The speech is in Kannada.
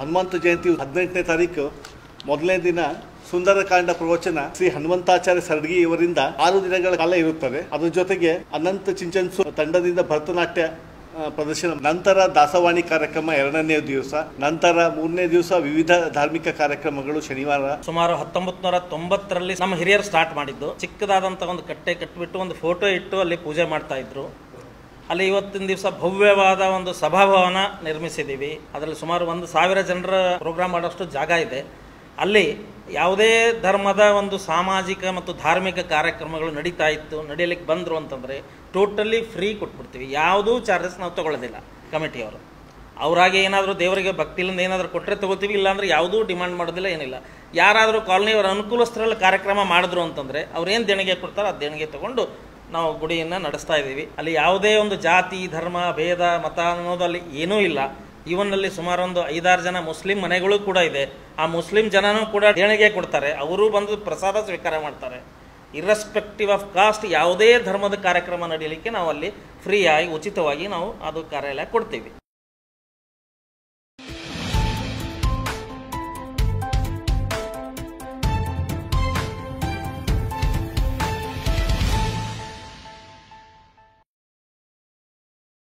ಹನುಮಂತ ಜಯಂತಿ 18ನೇ ತಾರೀಕು ಮೊದಲನೇ ದಿನ ಸುಂದರಕಾಂಡ ಪ್ರವಚನ ಶ್ರೀ ಹನುಮಂತಾಚಾರ್ಯ ಸರ್ಗಿ ಇವರಿಂದ 6 ದಿನಗಳ ಕಾಲ ಇರುತ್ತದೆ. ಅದರ ಜೊತೆಗೆ ಅನಂತ ಚಿಂಚನ್ಸು ತಂಡದಿಂದ ಭರತನಾಟ್ಯ ಪ್ರದರ್ಶನ, ನಂತರ ದಾಸವಾಣಿ ಕಾರ್ಯಕ್ರಮ 2ನೇ ದಿವಸ, ನಂತರ 3ನೇ ದಿವಸ ವಿವಿಧ ಧಾರ್ಮಿಕ ಕಾರ್ಯಕ್ರಮಗಳು ಶನಿವಾರ. ಸುಮಾರು 1990ರಲ್ಲಿ ನಮ್ಮ ಹಿರಿಯರು ಸ್ಟಾರ್ಟ್ ಮಾಡಿದ್ದು. ಚಿಕ್ಕದಾದಂಥ ಒಂದು ಕಟ್ಟೆ ಕಟ್ಟಿಬಿಟ್ಟು ಒಂದು ಫೋಟೋ ಇಟ್ಟು ಅಲ್ಲಿ ಪೂಜೆ ಮಾಡ್ತಾ ಇದ್ರು. ಅಲ್ಲಿ ಇವತ್ತಿನ ದಿವಸ ಭವ್ಯವಾದ ಒಂದು ಸಭಾಭವನ ನಿರ್ಮಿಸಿದ್ದೀವಿ. ಅದರಲ್ಲಿ ಸುಮಾರು 1,000 ಜನರ ಪ್ರೋಗ್ರಾಮ್ ಮಾಡೋಷ್ಟು ಜಾಗ ಇದೆ. ಅಲ್ಲಿ ಯಾವುದೇ ಧರ್ಮದ ಒಂದು ಸಾಮಾಜಿಕ ಮತ್ತು ಧಾರ್ಮಿಕ ಕಾರ್ಯಕ್ರಮಗಳು ನಡೆಯಲಿಕ್ಕೆ ಬಂದರು ಅಂತಂದರೆ ಟೋಟಲಿ ಫ್ರೀ ಕೊಟ್ಬಿಡ್ತೀವಿ. ಯಾವುದೂ ಚಾರ್ಜಸ್ ನಾವು ತೊಗೊಳ್ಳೋದಿಲ್ಲ. ಕಮಿಟಿಯವರು ಅವರಾಗೆ ಏನಾದರೂ ದೇವರಿಗೆ ಭಕ್ತಿಲಿಂದ ಏನಾದರೂ ಕೊಟ್ಟರೆ ತೊಗೋತೀವಿ, ಇಲ್ಲಾಂದರೆ ಯಾವುದೂ ಡಿಮಾಂಡ್ ಮಾಡೋದಿಲ್ಲ, ಏನಿಲ್ಲ. ಯಾರಾದರೂ ಕಾಲನಿಯವರ ಅನುಕೂಲಸ್ಥರಲ್ಲಿ ಕಾರ್ಯಕ್ರಮ ಮಾಡಿದ್ರು ಅಂತಂದರೆ ಅವ್ರೇನು ದೇಣಿಗೆ ಕೊಡ್ತಾರೋ ಆ ದೇಣಿಗೆ ತೊಗೊಂಡು ನಾವು ಗುಡಿಯನ್ನು ನಡೆಸ್ತಾ ಇದ್ದೀವಿ. ಅಲ್ಲಿ ಯಾವುದೇ ಒಂದು ಜಾತಿ ಧರ್ಮ ಭೇದ ಮತ ಅನ್ನೋದು ಅಲ್ಲಿ ಏನೂ ಇಲ್ಲ. ಇವನ್ನಲ್ಲಿ ಸುಮಾರು ಒಂದು 5-6 ಜನ ಮುಸ್ಲಿಂ ಮನೆಗಳು ಕೂಡ ಇದೆ. ಆ ಮುಸ್ಲಿಂ ಜನನೂ ಕೂಡ ದೇಣಿಗೆ ಕೊಡ್ತಾರೆ. ಅವರು ಬಂದು ಪ್ರಸಾದ ಸ್ವೀಕಾರ ಮಾಡ್ತಾರೆ. ಇರ್ರೆಸ್ಪೆಕ್ಟಿವ್ ಆಫ್ ಕಾಸ್ಟ್ ಯಾವುದೇ ಧರ್ಮದ ಕಾರ್ಯಕ್ರಮ ನಡೆಯಲಿಕ್ಕೆ ನಾವು ಅಲ್ಲಿ ಫ್ರೀಯಾಗಿ ಉಚಿತವಾಗಿ ನಾವು ಅದು ಕಾರ್ಯಾಲಯ ಕೊಡ್ತೀವಿ.